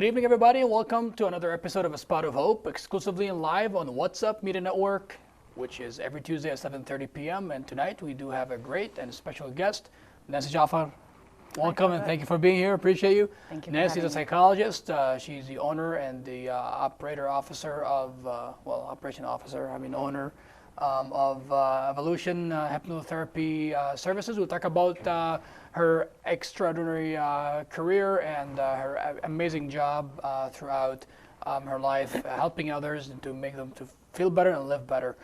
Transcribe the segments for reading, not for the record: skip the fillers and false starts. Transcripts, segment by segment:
Good evening, everybody, and welcome to another episode of A Spot of Hope, exclusively and live on the WhatsApp Media Network, which is every Tuesday at 7:30 p.m. And tonight we do have a great and special guest, Nancy Jaafar. Welcome and thank you for being here. Appreciate you. Thank you. Nancy is a psychologist. She's the owner and the owner of Evolution Hypnotherapy Services. We'll talk about her extraordinary career and her amazing job throughout her life, helping others to make them to feel better and live better.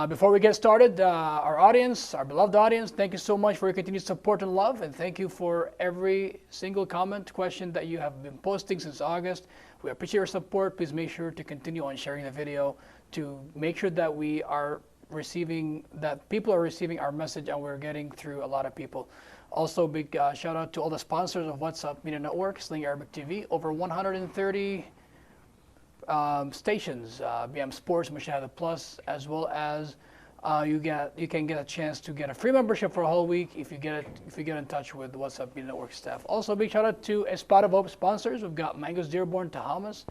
Before we get started, our audience, our beloved audience, thank you so much for your continued support and love, and thank you for every single comment, question that you have been posting since August. We appreciate your support. Please make sure to continue on sharing the video to make sure that people are receiving our message and we're getting through a lot of people. Also, big shout out to all the sponsors of WhatsApp Media Network, Sling Arabic TV, over 130 stations, BM Sports, Mashahada Plus, as well as you can get a chance to get a free membership for a whole week if you get in touch with the WhatsApp Media Network staff. Also, big shout out to A Spot of Hope sponsors. We've got Mango's Dearborn, Tahamas,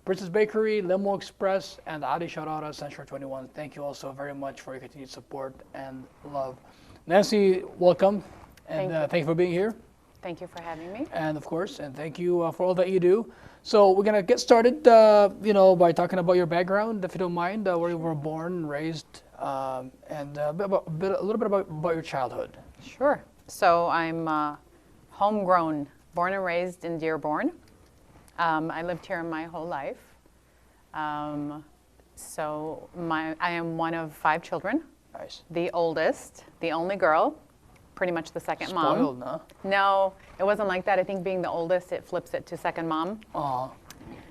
Princess Bakery, Limo Express, and Adi Sharara, Central 21. Thank you also very much for your continued support and love. Nancy, welcome, and thank you for being here. Thank you for having me. And of course, and thank you for all that you do. So we're gonna get started, by talking about your background, if you don't mind, where you were born and raised, and a little bit about your childhood. Sure. So I'm homegrown, born and raised in Dearborn. I lived here my whole life. I am one of 5 children. Nice. The oldest, the only girl, pretty much the second mom. Spoiled, huh? No, it wasn't like that. I think being the oldest, it flips it to second mom. More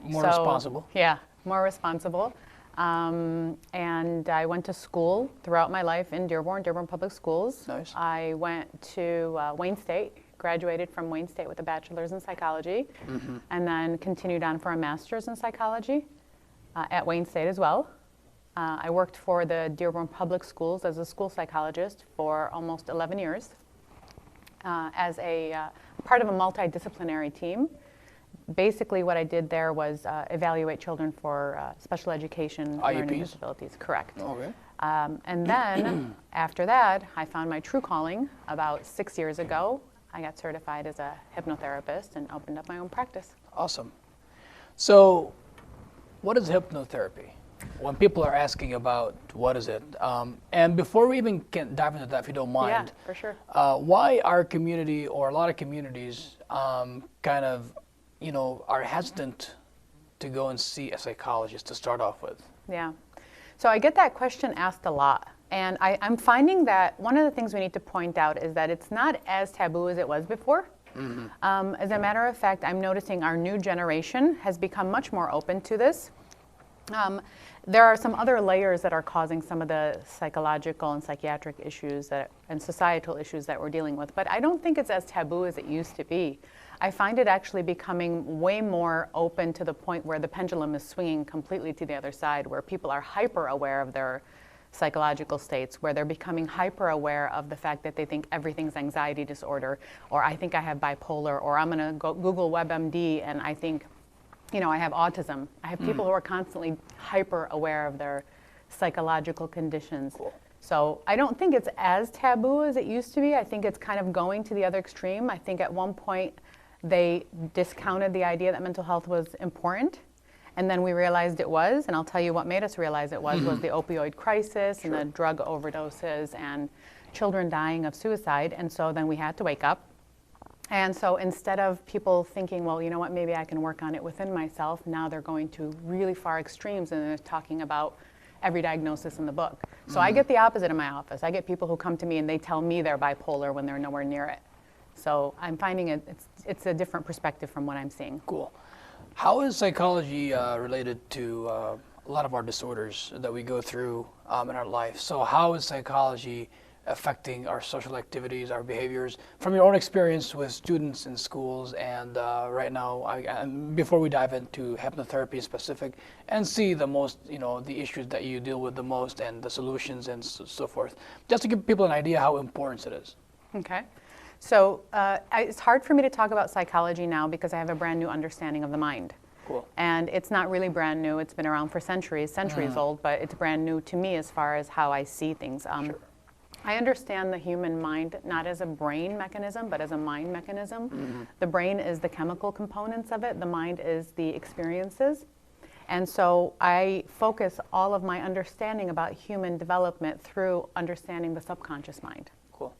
responsible. Yeah, more responsible. And I went to school throughout my life in Dearborn Public Schools. Nice. I went to Wayne State, graduated from Wayne State with a bachelor's in psychology, and then continued on for a master's in psychology at Wayne State as well. I worked for the Dearborn Public Schools as a school psychologist for almost 11 years as a part of a multidisciplinary team. Basically what I did there was evaluate children for special education learning disabilities. Correct. Okay. And then after that, I found my true calling about 6 years ago. I got certified as a hypnotherapist and opened up my own practice. Awesome. So what is hypnotherapy? When people are asking about what is it, and before we even can dive into that, if you don't mind, yeah, for sure. Why our community or a lot of communities are hesitant to go and see a psychologist to start off with? Yeah. So I get that question asked a lot. And I'm finding that one of the things we need to point out is that it's not as taboo as it was before. As a matter of fact, I'm noticing our new generation has become much more open to this. There are some other layers that are causing some of the psychological and psychiatric issues and societal issues that we're dealing with, but I don't think it's as taboo as it used to be. I find it actually becoming way more open to the point where the pendulum is swinging completely to the other side, where people are hyper aware of their psychological states, where they're becoming hyper aware of the fact that they think everything's anxiety disorder, or I think I have bipolar, or I'm gonna go Google WebMD and I think I have autism. I have people who are constantly hyper aware of their psychological conditions. Cool. So I don't think it's as taboo as it used to be. I think it's kind of going to the other extreme. I think at one point they discounted the idea that mental health was important. And then we realized it was, and I'll tell you what made us realize it was the opioid crisis and the drug overdoses and children dying of suicide. And so then we had to wake up. And so instead of people thinking, well, you know what, maybe I can work on it within myself, now they're going to really far extremes and they're talking about every diagnosis in the book. So I get the opposite in my office. I get people who come to me and they tell me they're bipolar when they're nowhere near it. So I'm finding it's a different perspective from what I'm seeing. Cool. How is psychology related to a lot of our disorders that we go through in our life? So how is psychology affecting our social activities, our behaviors, from your own experience with students in schools and right now, and before we dive into hypnotherapy specific and see the issues that you deal with the most and the solutions and so forth, just to give people an idea how important it is. Okay. So it's hard for me to talk about psychology now because I have a brand new understanding of the mind. Cool. And it's not really brand new. It's been around for centuries old, but it's brand new to me as far as how I see things. Sure. I understand the human mind not as a brain mechanism, but as a mind mechanism. The brain is the chemical components of it. The mind is the experiences. And so I focus all of my understanding about human development through understanding the subconscious mind. Cool.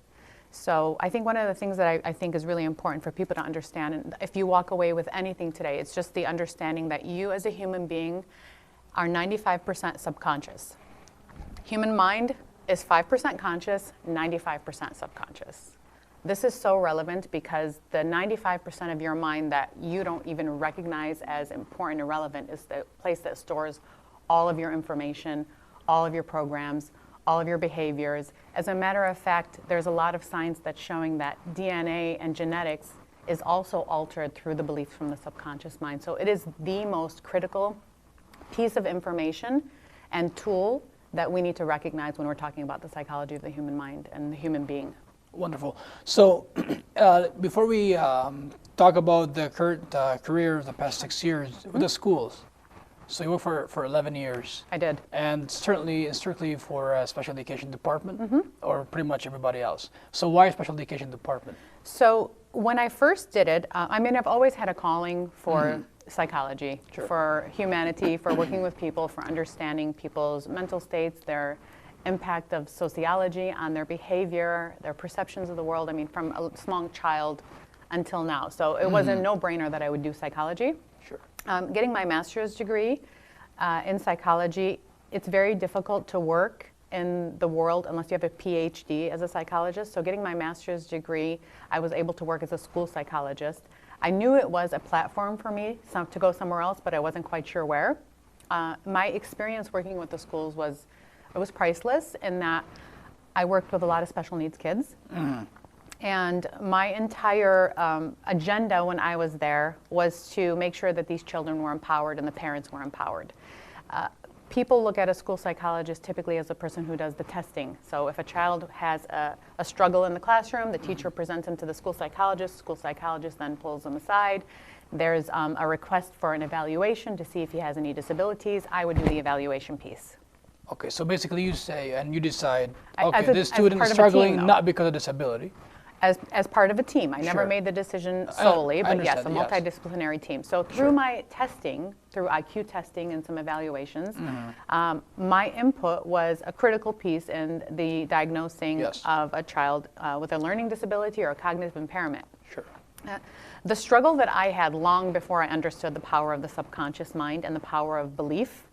So I think one of the things that I think is really important for people to understand, and if you walk away with anything today, it's just the understanding that you as a human being are 95% subconscious. Human mind is 5% conscious, 95% subconscious. This is so relevant because the 95% of your mind that you don't even recognize as important or relevant is the place that stores all of your information, all of your programs, all of your behaviors. As a matter of fact, there's a lot of science that's showing that DNA and genetics is also altered through the beliefs from the subconscious mind. So it is the most critical piece of information and tool that we need to recognize when we're talking about the psychology of the human mind and the human being. Wonderful. So before we talk about the current career of the past 6 years with the schools, so you worked for 11 years. I did. And strictly for a special education department, or pretty much everybody else. So why special education department? So when I first did it, I've always had a calling for psychology, Sure. for humanity, for working with people, for understanding people's mental states, their impact of sociology on their behavior, their perceptions of the world, from a small child until now. So it was a no-brainer that I would do psychology. Sure. Getting my master's degree in psychology, it's very difficult to work in the world unless you have a PhD as a psychologist. So getting my master's degree, I was able to work as a school psychologist. I knew it was a platform for me to go somewhere else, but I wasn't quite sure where. My experience working with the schools was priceless in that I worked with a lot of special needs kids. And my entire agenda when I was there was to make sure that these children were empowered and the parents were empowered. People look at a school psychologist typically as a person who does the testing. So if a child has a struggle in the classroom, the teacher presents him to the school psychologist then pulls them aside. There's a request for an evaluation to see if he has any disabilities. I would do the evaluation piece. Okay, so basically you say, and you decide, this as student part is of a team, struggling though. not because of disability. As part of a team. I never Sure. made the decision solely, I but yes, a understand, yes. multidisciplinary team. So through Sure. my testing, through IQ testing and some evaluations, my input was a critical piece in the diagnosing Yes. of a child with a learning disability or a cognitive impairment. Sure. The struggle that I had long before I understood the power of the subconscious mind and the power of belief,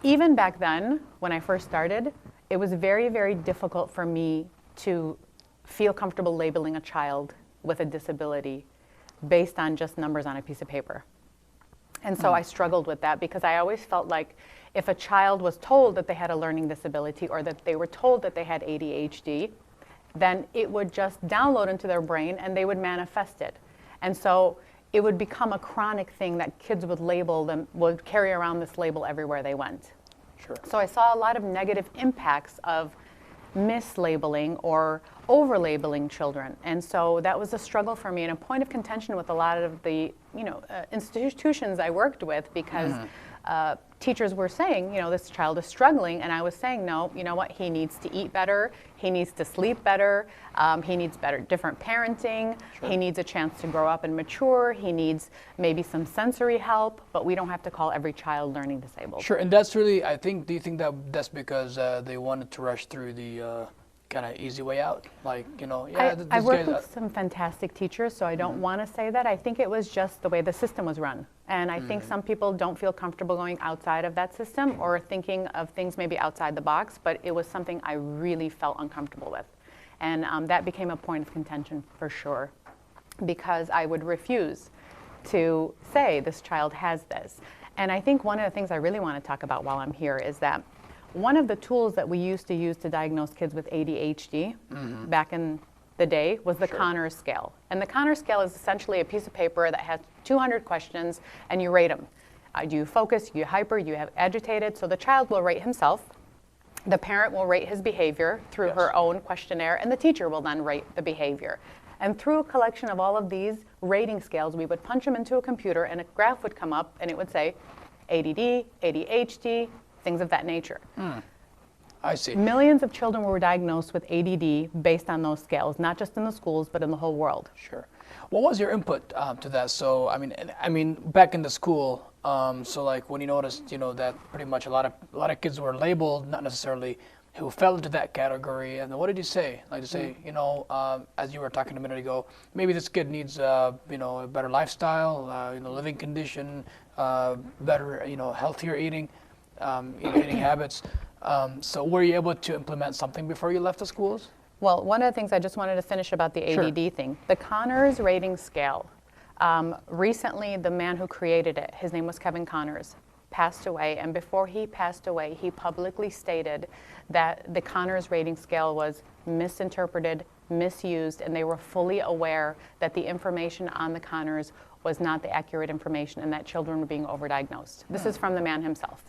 even back then when I first started, it was very, very difficult for me to feel comfortable labeling a child with a disability based on just numbers on a piece of paper. And so I struggled with that because I always felt like if a child was told that they had a learning disability or that they were told that they had ADHD, then it would just download into their brain and they would manifest it. And so it would become a chronic thing that kids would carry around this label everywhere they went. Sure. So I saw a lot of negative impacts of mislabeling or over-labeling children. And so that was a struggle for me and a point of contention with a lot of the institutions I worked with because teachers were saying, this child is struggling. And I was saying, no, you know what? He needs to eat better. He needs to sleep better. He needs different parenting. Sure. He needs a chance to grow up and mature. He needs maybe some sensory help, but we don't have to call every child learning disabled. Sure, and that's really, do you think that that's because they wanted to rush through the kind of easy way out? I've worked with some fantastic teachers, so I don't want to say that. I think it was just the way the system was run. And I think some people don't feel comfortable going outside of that system or thinking of things maybe outside the box, but it was something I really felt uncomfortable with. And that became a point of contention for sure, because I would refuse to say this child has this. And I think one of the things I really want to talk about while I'm here is that one of the tools that we used to use to diagnose kids with ADHD back in the day was the Sure. Connor scale. And the Connor scale is essentially a piece of paper that has 200 questions and you rate them. Do you focus, do you hyper, do you have agitated? So the child will rate himself. The parent will rate his behavior through Yes. her own questionnaire, and the teacher will then rate the behavior. And through a collection of all of these rating scales, we would punch them into a computer and a graph would come up and it would say ADD, ADHD, things of that nature. I see. Millions of children were diagnosed with ADD based on those scales, not just in the schools, but in the whole world. Sure. What was your input to that? So, I mean, back in the school, so like when you noticed, that pretty much a lot of kids were labeled, not necessarily who fell into that category, and what did you say? Like to say, as you were talking a minute ago, maybe this kid needs, a better lifestyle, living condition, better, healthier eating habits. So were you able to implement something before you left the schools? Well, one of the things I just wanted to finish about the ADD thing, the Connors rating scale. Recently, the man who created it, his name was Kevin Connors, passed away, and before he passed away, he publicly stated that the Connors rating scale was misinterpreted, misused, and they were fully aware that the information on the Connors was not the accurate information and that children were being overdiagnosed. This is from the man himself.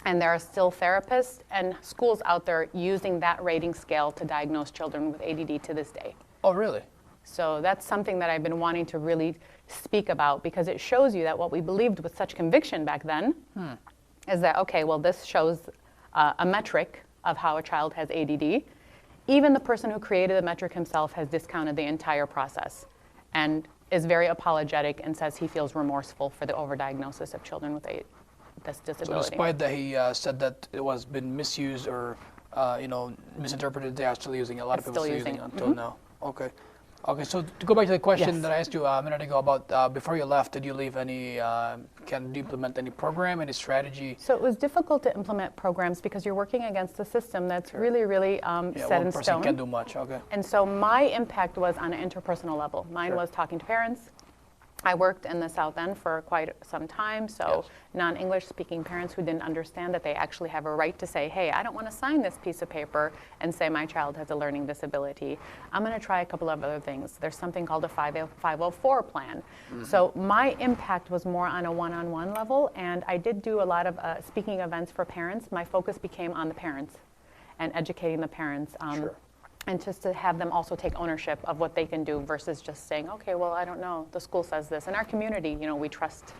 And there are still therapists and schools out there using that rating scale to diagnose children with ADD to this day. Oh, really? So that's something that I've been wanting to really speak about, because it shows you that what we believed with such conviction back then is that, okay, well, this shows a metric of how a child has ADD. Even the person who created the metric himself has discounted the entire process and is very apologetic and says he feels remorseful for the overdiagnosis of children with this disability. So despite that he said that it was been misused or misinterpreted, they are still using it. A lot of people still using it until now. Okay. Okay, so to go back to the question that I asked you a minute ago about before you left, did you leave any, can you implement any program, any strategy? So it was difficult to implement programs because you're working against a system that's really, really set in stone. One person can't do much, okay. And so my impact was on an interpersonal level. Mine was talking to parents. I worked in the South End for quite some time, so non-English speaking parents who didn't understand that they actually have a right to say, hey, I don't want to sign this piece of paper and say my child has a learning disability. I'm going to try a couple of other things. There's something called a 504 plan. So my impact was more on a one-on-one level, and I did do a lot of speaking events for parents. My focus became on the parents and educating the parents. And just to have them also take ownership of what they can do versus just saying, okay, well, I don't know, the school says this. In our community, we trust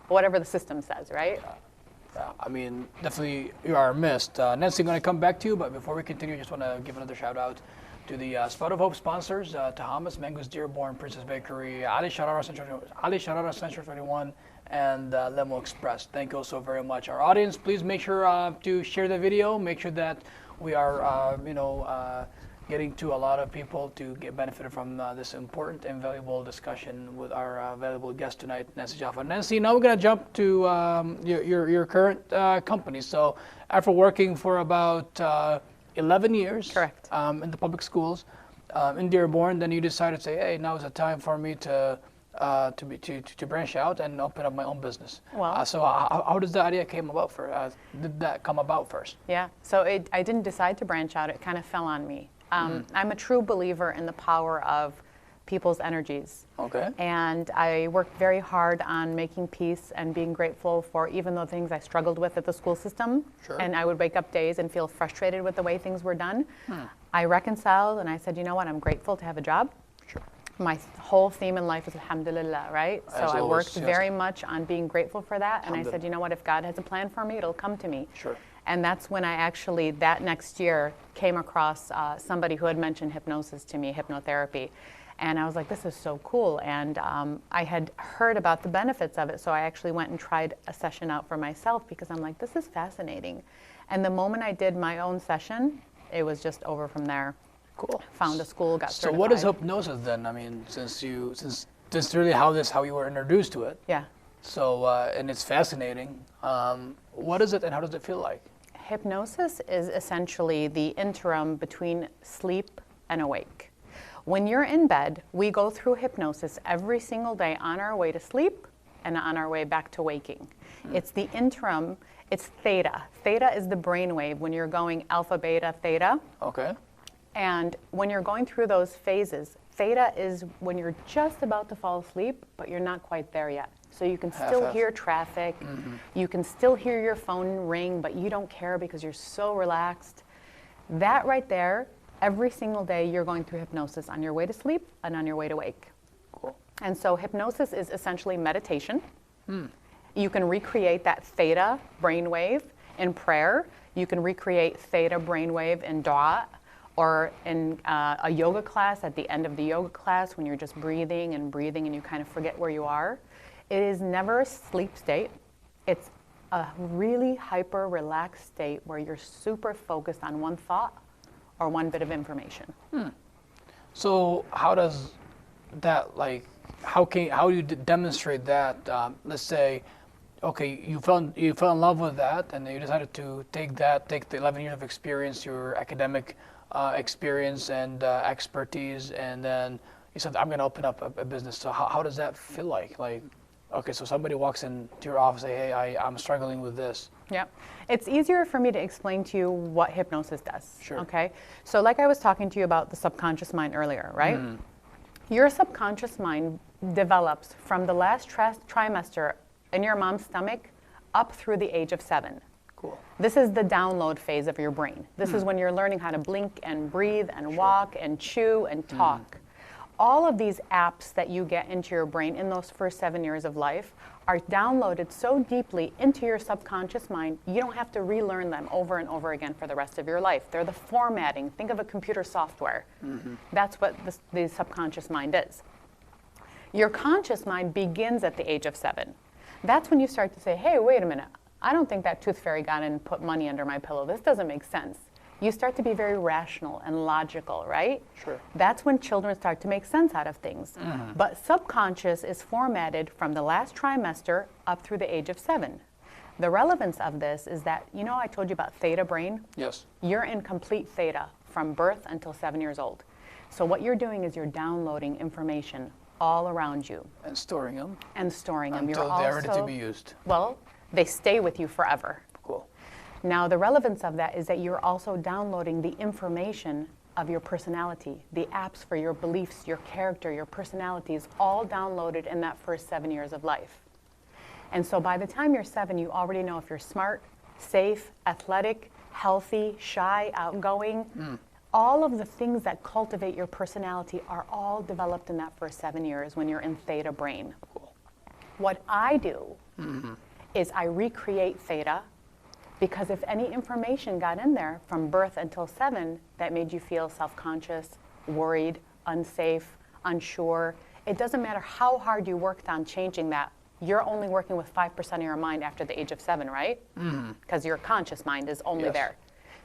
whatever the system says, right? I mean, definitely you are missed. Nancy, I'm going to come back to you, but before we continue, I just want to give another shout out to the Spout of Hope sponsors, Tahamas, Mango's, Dearborn, Princess Bakery, Ali Sharara Central 21, and Lemo Express. Thank you all so very much. Our audience, please make sure to share the video, make sure that we are, getting to a lot of people to get benefited from this important and valuable discussion with our valuable guest tonight, Nancy Jaafar. Nancy, now we're going to jump to your current company. So after working for about 11 years Correct. In the public schools in Dearborn, then you decided to say, hey, now is the time for me to branch out and open up my own business. Well, so how does the idea came about did that come about first? Yeah, so I didn't decide to branch out. It kind of fell on me. I'm a true believer in the power of people's energies. Okay. And I worked very hard on making peace and being grateful for even the things I struggled with at the school system. Sure. And I would wake up days and feel frustrated with the way things were done. I reconciled and I said, you know what, I'm grateful to have a job. Sure. My whole theme in life is alhamdulillah, right? So I worked very much on being grateful for that. And I said, you know what, if God has a plan for me, it'll come to me. Sure. And that's when I actually, that next year, came across somebody who had mentioned hypnosis to me, hypnotherapy. And I was like, this is so cool. And I had heard about the benefits of it, so I actually went and tried a session out for myself because I'm like, this is fascinating. And the moment I did my own session, it was just over from there. Cool. Found a school, got certified. So what is hypnosis then? I mean, since this is really how you were introduced to it. Yeah. So, and it's fascinating. What is it and how does it feel like? Hypnosis is essentially the interim between sleep and awake. When you're in bed, we go through hypnosis every single day on our way to sleep and on our way back to waking. It's the interim, it's theta. Theta is the brainwave when you're going alpha, beta, theta. Okay. And when you're going through those phases, theta is when you're just about to fall asleep, but you're not quite there yet. So you can still hear traffic, you can still hear your phone ring, but you don't care because you're so relaxed. That right there Every single day you're going through hypnosis on your way to sleep and on your way to wake. Cool. And so hypnosis is essentially meditation. You can recreate that theta brainwave in prayer. You can recreate theta brainwave in dua, or in a yoga class, at the end of the yoga class when you're just breathing and you kind of forget where you are. It is never a sleep state. It's a really hyper relaxed state where you're super focused on one thought or one bit of information. So how does that, like, how do you demonstrate that? Let's say, okay, you fell in love with that, and you decided to take the 11 years of experience, your academic experience and expertise, and then you said, I'm going to open up a business. So how does that feel like? Like, okay, so somebody walks into your office and say, hey, I'm struggling with this. Yeah. It's easier for me to explain to you what hypnosis does. Sure. Okay? So like I was talking to you about the subconscious mind earlier, right? Your subconscious mind develops from the last trimester in your mom's stomach up through the age of 7. Cool. This is the download phase of your brain. This is when you're learning how to blink and breathe and walk and chew and talk. All of these apps that you get into your brain in those first 7 years of life are downloaded so deeply into your subconscious mind, you don't have to relearn them over and over again for the rest of your life. They're the formatting. Think of a computer software. That's what the subconscious mind is. Your conscious mind begins at the age of 7. That's when you start to say, hey, wait a minute. I don't think that tooth fairy got in and put money under my pillow. This doesn't make sense. You start to be very rational and logical, right? Sure. That's when children start to make sense out of things. But subconscious is formatted from the last trimester up through the age of 7. The relevance of this is that, you know, I told you about theta brain? Yes. You're in complete theta from birth until 7 years old. So what you're doing is you're downloading information all around you. And storing them. And storing them. Until they're ready to be used. Well, they stay with you forever. Cool. Now, the relevance of that is that you're also downloading the information of your personality, the apps for your beliefs, your character, your personality is all downloaded in that first 7 years of life. And so by the time you're 7, you already know if you're smart, safe, athletic, healthy, shy, outgoing. All of the things that cultivate your personality are all developed in that first 7 years when you're in theta brain. Cool. What I do is I recreate theta, because if any information got in there from birth until 7 that made you feel self-conscious, worried, unsafe, unsure, it doesn't matter how hard you worked on changing that. You're only working with 5% of your mind after the age of 7, right? Because your conscious mind is only there.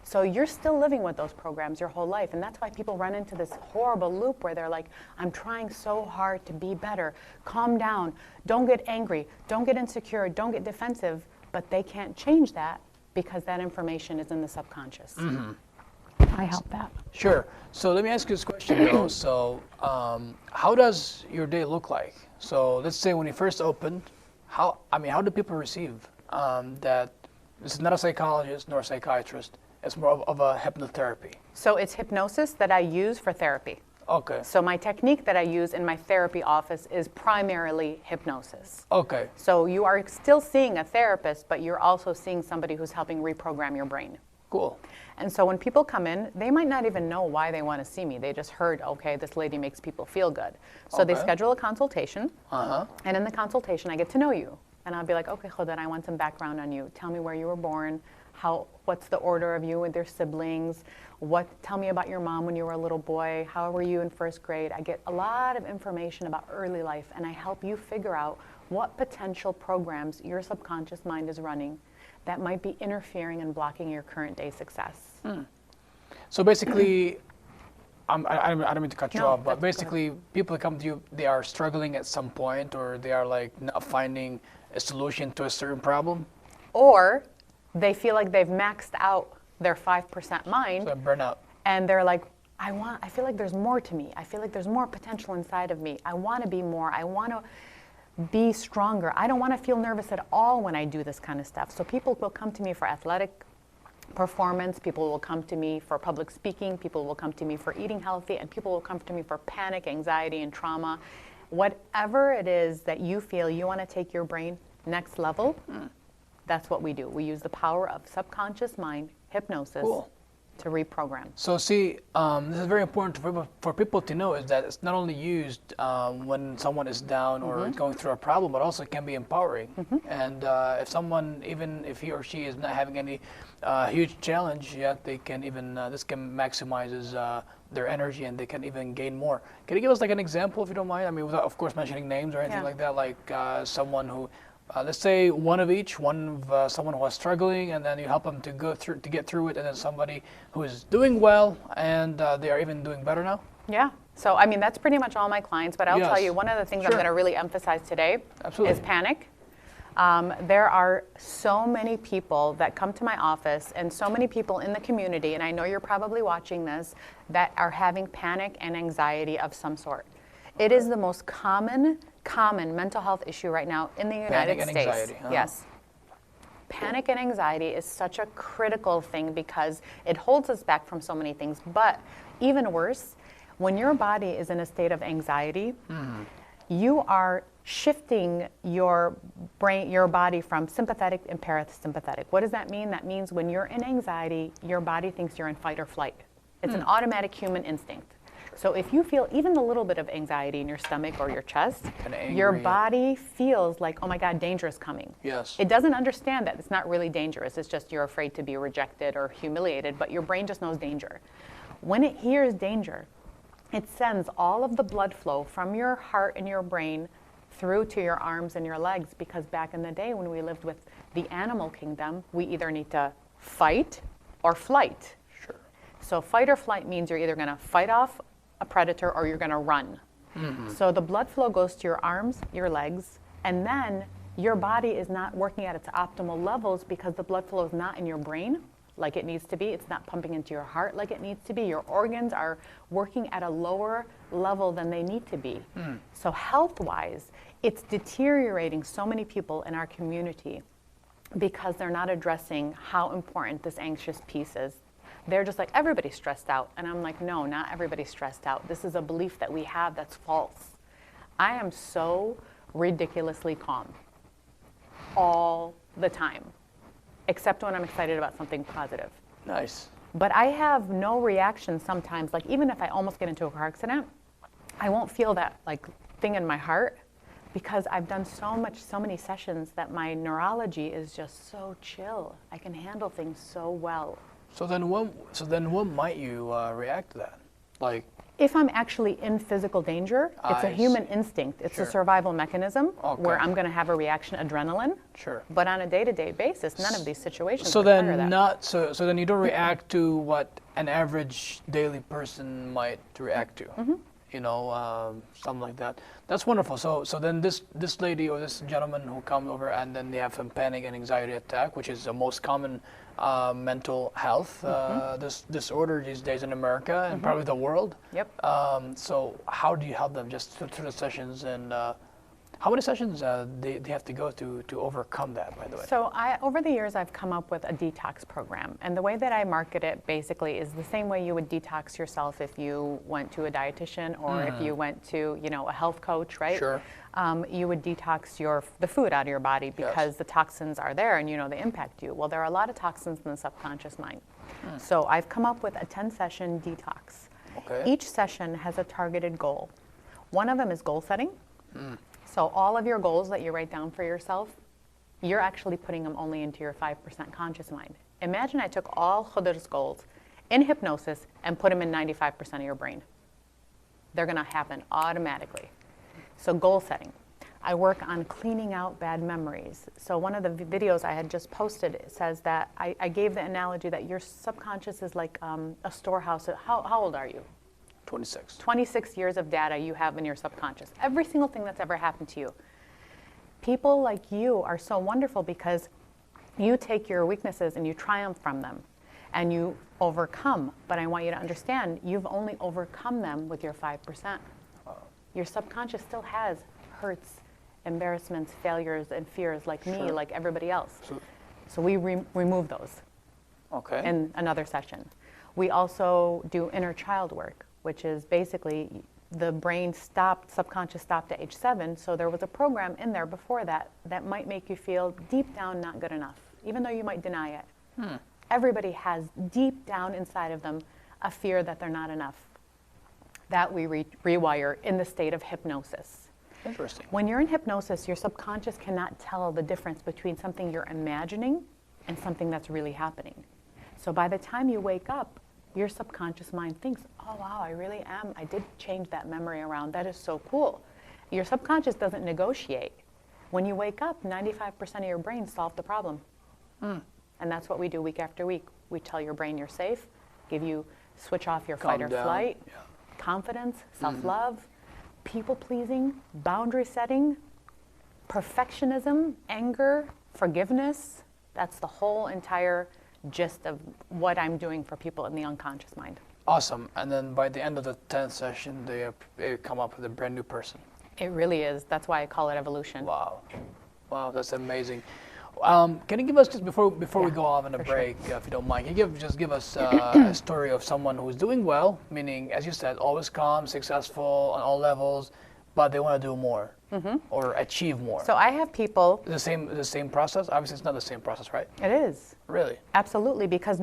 So you're still living with those programs your whole life. And that's why people run into this horrible loop where they're like, I'm trying so hard to be better. Calm down. Don't get angry. Don't get insecure. Don't get defensive. But they can't change that because that information is in the subconscious. I help that. Sure. So let me ask you this question, though. So how does your day look like? So let's say when you first opened, how do people receive that this is not a psychologist nor a psychiatrist? It's more of a hypnotherapy. So it's hypnosis that I use for therapy. Okay. So my technique that I use in my therapy office is primarily hypnosis. Okay. So you are still seeing a therapist, but you're also seeing somebody who's helping reprogram your brain. Cool. And so when people come in, they might not even know why they want to see me. They just heard, okay, this lady makes people feel good. So they schedule a consultation, and in the consultation, I get to know you. And I'll be like, okay, Khodr, I want some background on you. Tell me where you were born, what's the order of you and their siblings, tell me about your mom when you were a little boy, how were you in first grade. I get a lot of information about early life, and I help you figure out what potential programs your subconscious mind is running that might be interfering and blocking your current day success. So basically, I don't mean to cut you off, but go basically people come to you, they are struggling at some point, or they are like not finding a solution to a certain problem? Or they feel like they've maxed out their 5% mind. So burnout. And they're like, I feel like there's more to me. I feel like there's more potential inside of me. I want to be more. I want to be stronger. I don't want to feel nervous at all when I do this kind of stuff. So people will come to me for athletic performance. People will come to me for public speaking. People will come to me for eating healthy. And people will come to me for panic, anxiety, and trauma. Whatever it is that you feel you want to take your brain next level, that's what we do. We use the power of subconscious mind hypnosis to reprogram. So see, this is very important for people to know, is that it's not only used when someone is down or going through a problem, but also it can be empowering. And if someone, even if he or she is not having any huge challenge yet, they can even, this can maximizes their energy, and they can even gain more. Can you give us like an example, if you don't mind? I mean, without of course mentioning names or anything like that, like someone who, let's say one of each, someone who is struggling, and then you help them to get through it, and then somebody who is doing well, and they are even doing better now. Yeah. So I mean, that's pretty much all my clients. But I'll tell you, one of the things I'm going to really emphasize today is panic. There are so many people that come to my office, and so many people in the community, and I know you're probably watching this, that are having panic and anxiety of some sort. It is the most common mental health issue right now in the United States. Panic and anxiety, huh? Yes. Panic and anxiety is such a critical thing because it holds us back from so many things. But even worse, when your body is in a state of anxiety, you are shifting your brain, your body from sympathetic and parasympathetic. What does that mean? That means when you're in anxiety, your body thinks you're in fight or flight. It's an automatic human instinct. So if you feel even a little bit of anxiety in your stomach or your chest, your body feels like, oh my God, danger is coming. Yes. It doesn't understand that it's not really dangerous. It's just you're afraid to be rejected or humiliated, but your brain just knows danger. When it hears danger, it sends all of the blood flow from your heart and your brain through to your arms and your legs, because back in the day when we lived with the animal kingdom, we either need to fight or flight. Sure. So fight or flight means you're either going to fight off a predator or you're going to run. So the blood flow goes to your arms, your legs, and then your body is not working at its optimal levels because the blood flow is not in your brain like it needs to be. It's not pumping into your heart like it needs to be. Your organs are working at a lower level than they need to be. So health-wise, it's deteriorating so many people in our community because they're not addressing how important this anxious piece is. They're just like, everybody's stressed out. And I'm like, no, not everybody's stressed out. This is a belief that we have that's false. I am so ridiculously calm all the time, except when I'm excited about something positive. Nice. But I have no reaction sometimes. Like even if I almost get into a car accident, I won't feel that like thing in my heart because I've done so many sessions that my neurology is just so chill. I can handle things so well. So then when might you react to that? Like, if I'm actually in physical danger, it's a human instinct. It's a survival mechanism where I'm going to have a reaction, adrenaline. Sure. But on a day-to-day basis, none of these situations so require then that. so then you don't react to what an average daily person might react to. You know, something like that. That's wonderful. So then this lady or this gentleman who come over and then they have some panic and anxiety attack, which is the most common mental health this disorder these days in America and probably the world. Yep. So how do you help them just through the sessions, and how many sessions they have to go to overcome that, by the way? So over the years, I've come up with a detox program. And the way that I market it basically is the same way you would detox yourself if you went to a dietitian or if you went to, you know, a health coach, right? Sure. You would detox the food out of your body because the toxins are there and you know they impact you. Well, there are a lot of toxins in the subconscious mind. So I've come up with a 10-session detox. Okay. Each session has a targeted goal. One of them is goal setting. So all of your goals that you write down for yourself, you're actually putting them only into your 5% conscious mind. Imagine I took all Khodr's goals in hypnosis and put them in 95% of your brain. They're going to happen automatically. So goal setting. I work on cleaning out bad memories. So one of the videos I had just posted says that I gave the analogy that your subconscious is like a storehouse. How old are you? 26. 26 years of data you have in your subconscious. Every single thing that's ever happened to you. People like you are so wonderful because you take your weaknesses and you triumph from them and you overcome. But I want you to understand, you've only overcome them with your 5%. Your subconscious still has hurts, embarrassments, failures, and fears like me, like everybody else. So we remove those in another session. We also do inner child work, which is basically the brain subconscious stopped at age 7. So there was a program in there before that might make you feel deep down not good enough, even though you might deny it. Everybody has deep down inside of them a fear that they're not enough. That we rewire in the state of hypnosis. Interesting. When you're in hypnosis, your subconscious cannot tell the difference between something you're imagining and something that's really happening. So by the time you wake up, your subconscious mind thinks, oh wow, I really am. I did change that memory around. That is so cool. Your subconscious doesn't negotiate. When you wake up, 95% of your brain solved the problem. And that's what we do week after week. We tell your brain you're safe, give you, switch off your fight or flight, confidence, self-love, people-pleasing, boundary setting, perfectionism, anger, forgiveness. That's the whole entire gist of what I'm doing for people in the unconscious mind. Awesome. And then by the end of the 10th session, they come up with a brand new person. It really is. That's why I call it evolution. Wow. Wow, that's amazing. Can you give us, just before we go off on a break, if you don't mind, can you give us a story of someone who's doing well, meaning, as you said, always calm, successful on all levels, but they want to do more or achieve more? So I have people. The same process? Obviously, it's not the same process, right? It is. Really? Absolutely, because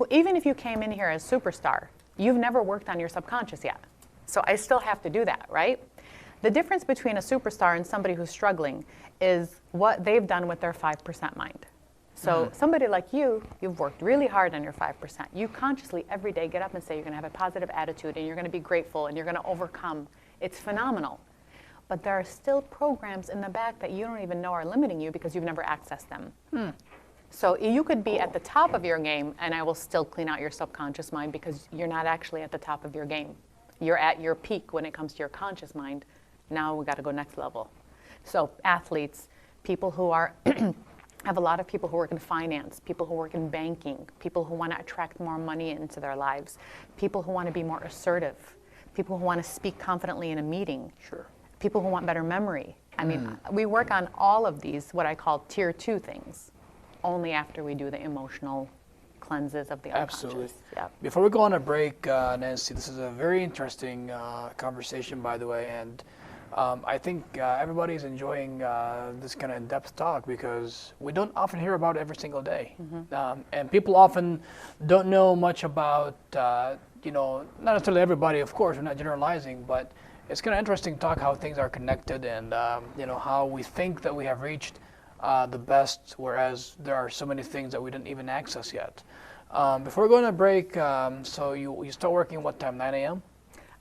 even if you came in here as superstar, you've never worked on your subconscious yet. So I still have to do that, right? The difference between a superstar and somebody who's struggling is what they've done with their 5% mind. So somebody like you, you've worked really hard on your 5%. You consciously every day get up and say you're going to have a positive attitude and you're going to be grateful and you're going to overcome. It's phenomenal. But there are still programs in the back that you don't even know are limiting you because you've never accessed them. So you could be at the top of your game and I will still clean out your subconscious mind because you're not actually at the top of your game. You're at your peak when it comes to your conscious mind. Now we got to go next level. So athletes, people who are, have a lot of people who work in finance, people who work in banking, people who want to attract more money into their lives, people who want to be more assertive, people who want to speak confidently in a meeting, people who want better memory. I mean, we work on all of these, what I call tier 2 things, only after we do the emotional cleanses of the unconscious. Absolutely. Yep. Before we go on a break, Nancy, this is a very interesting conversation, by the way, and I think everybody's enjoying this kind of in-depth talk because we don't often hear about it every single day. And people often don't know much about, not necessarily everybody, of course, we're not generalizing, but it's kind of interesting to talk how things are connected and, how we think that we have reached the best, whereas there are so many things that we didn't even access yet. Before we go on a break, so you start working what time, 9 a.m.?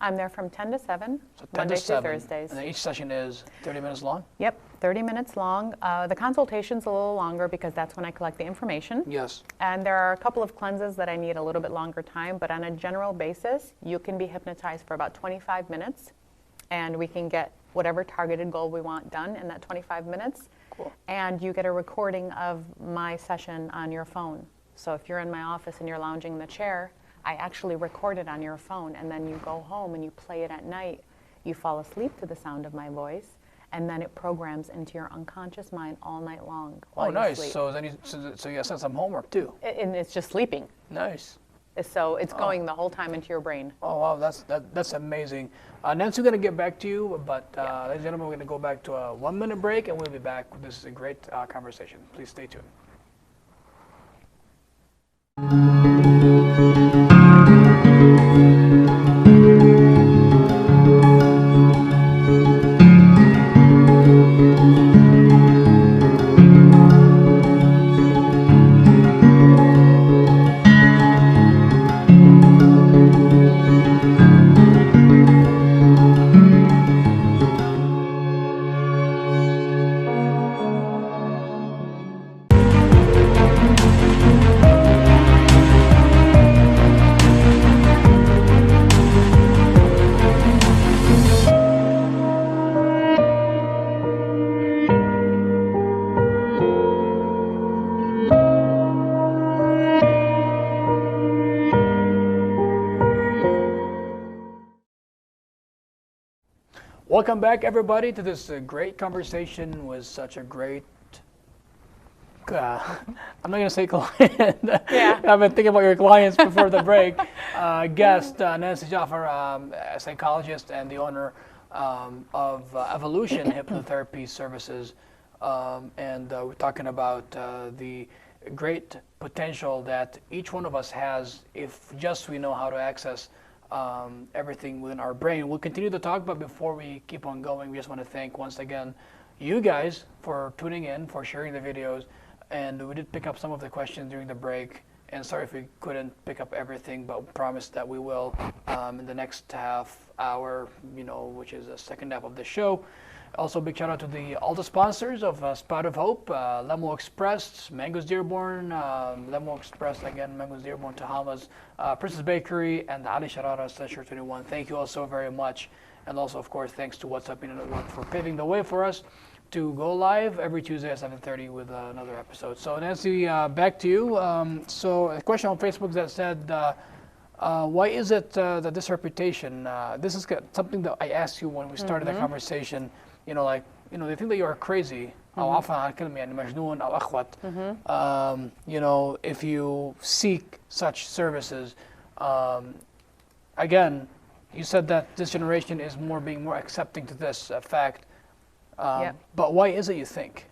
I'm there from 10 to 7, So 10 Monday to 7, through Thursdays. And then each session is 30 minutes long? Yep, 30 minutes long. The consultation's a little longer because that's when I collect the information. Yes. And there are a couple of cleanses that I need a little bit longer time, but on a general basis, you can be hypnotized for about 25 minutes, and we can get whatever targeted goal we want done in that 25 minutes. Cool. And you get a recording of my session on your phone. So if you're in my office and you're lounging in the chair, I actually record it on your phone, and then you go home and you play it at night. You fall asleep to the sound of my voice, and then it programs into your unconscious mind all night long. Oh, nice. So then you send some homework too. And it's just sleeping. Nice. So it's going the whole time into your brain. Oh wow, that's amazing. Nancy, we're gonna get back to you, but ladies and gentlemen, we're gonna go back to a 1-minute break, and we'll be back. This is a great conversation. Please stay tuned. Welcome back, everybody, to this great conversation with such a great, I'm not going to say client. Yeah. I've been thinking about your clients before the break. Guest, Nancy Jaafar, a psychologist and the owner of Evolution Hypnotherapy Services. And we're talking about the great potential that each one of us has if just we know how to access everything within our brain. We'll continue to talk, but before we keep on going, we just want to thank once again you guys for tuning in, for sharing the videos, and we did pick up some of the questions during the break, and sorry if we couldn't pick up everything, but we promise that we will in the next half hour, which is the second half of the show. Also, big shout out to all the sponsors of Spout of Hope, Lemo Express, Mangoes Dearborn, Lemo Express again, Mangoes Dearborn, Tahamas, Princess Bakery, and Ali Sharara, Session 21. Thank you all so very much. And also, of course, thanks to What's Up Network for paving the way for us to go live every Tuesday at 7:30 with another episode. So Nancy, back to you. So a question on Facebook that said, why is it that this reputation, this is something that I asked you when we started the conversation, they think that you are crazy. أو عفوا عن الكلمة يعني مجنون أو أخوت. If you seek such services, again, you said that this generation is being more accepting to this fact. But why is it you think?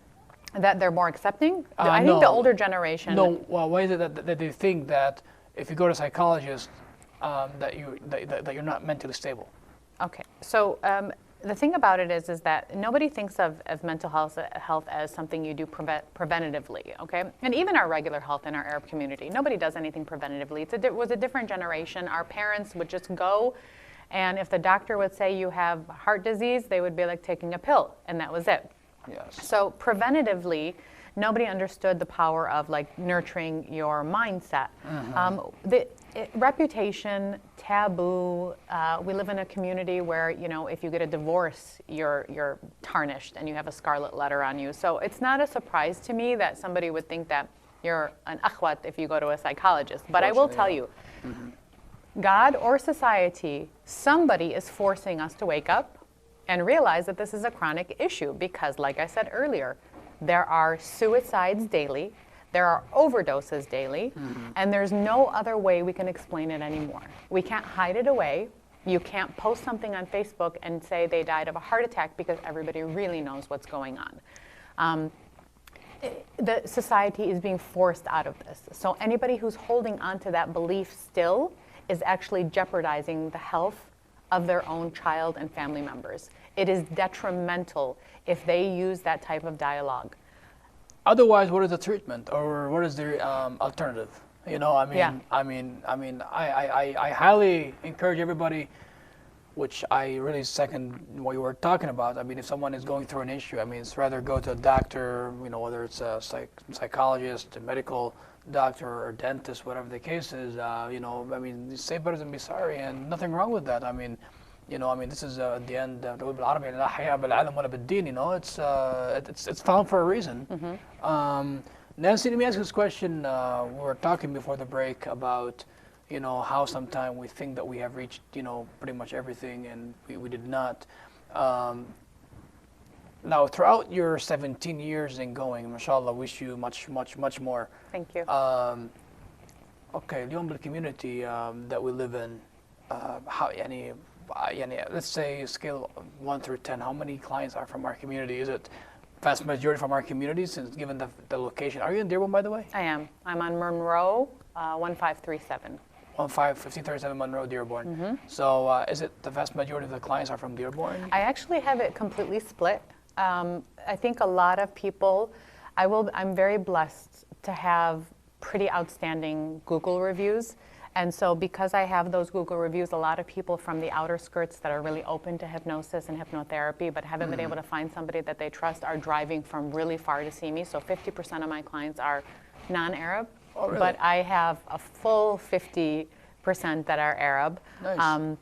That they're more accepting? I think the older generation. No, well, why is it that they think that if you go to a psychologist, that you're not mentally stable? Okay, so the thing about it is that nobody thinks of mental health as something you do preventatively, okay? And even our regular health in our Arab community, nobody does anything preventatively. It was a different generation. Our parents would just go, and if the doctor would say you have heart disease, they would be like taking a pill, and that was it. Yes. So preventatively, nobody understood the power of like nurturing your mindset. Reputation, taboo. We live in a community where if you get a divorce, you're tarnished and you have a scarlet letter on you. So it's not a surprise to me that somebody would think that you're an akhwat if you go to a psychologist. But I will tell you, God or society, somebody is forcing us to wake up and realize that this is a chronic issue because, like I said earlier, there are suicides daily, there are overdoses daily, and there's no other way we can explain it anymore. We can't hide it away. You can't post something on Facebook and say they died of a heart attack because everybody really knows what's going on. The society is being forced out of this. So anybody who's holding on to that belief still is actually jeopardizing the health of their own child and family members. It is detrimental if they use that type of dialogue. Otherwise, what is the treatment, or what is the alternative? I highly encourage everybody, which I really second what you were talking about. I mean, if someone is going through an issue, it's rather go to a doctor, whether it's a psychologist, a medical doctor, or dentist, whatever the case is. Say better than be sorry, and nothing wrong with that. This is at the end. بالعربي لا حياة بالعلم ولا بالدين. It's found for a reason. Nancy, let me ask you this question. We were talking before the break about, how sometimes we think that we have reached, pretty much everything, and we did not. Now, throughout your 17 years in going, mashallah, wish you much, much, much more. Thank you. Okay, اليوم بالcommunity that we live in, let's say scale 1 through 10, how many clients are from our community? Is it vast majority from our community, since given the location? Are you in Dearborn, by the way? I am. I'm on Monroe, 1537. 1537 Monroe, Dearborn. So is it the vast majority of the clients are from Dearborn? I actually have it completely split. I think a lot of people, I'm very blessed to have pretty outstanding Google reviews. And so because I have those Google reviews, a lot of people from the outer skirts that are really open to hypnosis and hypnotherapy but haven't been able to find somebody that they trust are driving from really far to see me. So 50% of my clients are non-Arab, but I have a full 50% that are Arab. Nice.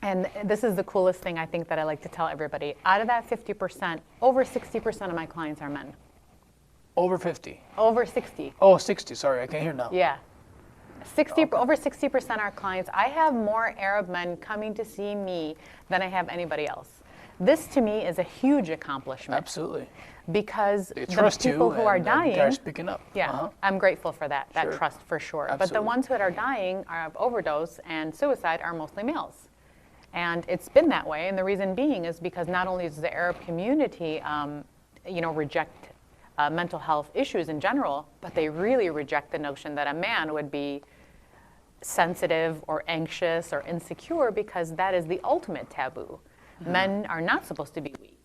And this is the coolest thing I think that I like to tell everybody. Out of that 50%, over 60% of my clients are men. Over 50? Over 60. Oh, 60, sorry, I can't hear now. Yeah. Over 60% are clients. I have more Arab men coming to see me than I have anybody else. This to me is a huge accomplishment. Absolutely. Because they the people who are dying, they're speaking up. Yeah, I'm grateful for that trust for sure. Absolutely. But the ones that are dying of overdose and suicide are mostly males. And it's been that way, and the reason being is because not only does the Arab community, reject mental health issues in general, but they really reject the notion that a man would be sensitive or anxious or insecure, because that is the ultimate taboo. Men are not supposed to be weak.